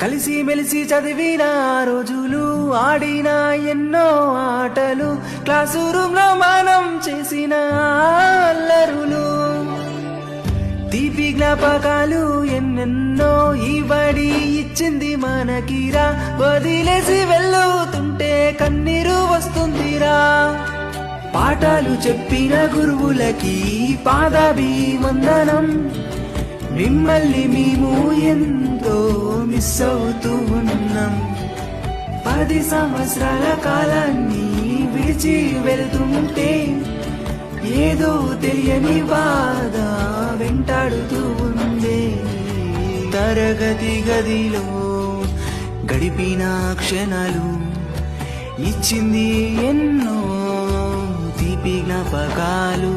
కలిసి మెలిసి చదివిన రోజులు, ఆడిన ఎన్నో ఆటలు, క్లాసు రూమ్ లో మనం చేసిన అల్లరులు, తీపి జ్ఞాపకాలు ఎన్నెన్నో ఈ బడి ఇచ్చింది మనకిరా. వదిలేసి వెళ్ళుతుంటే కన్నీరు వస్తుందిరా. పాఠాలు చెప్పిన గురువులకి పాదాభివందనం. మిమ్మల్ని మేము ఎంతో మిస్ అవుతూ ఉన్నాం. 10 సంవత్సరాల కాలాన్ని విడిచి వెళ్తుంటే ఏదో తెలియని బాధ వెంటాడుతూ ఉందే. తరగతి గదిలో గడిపిన క్షణాలు ఇచ్చింది ఎన్నో తీపి జ్ఞాపకాలు.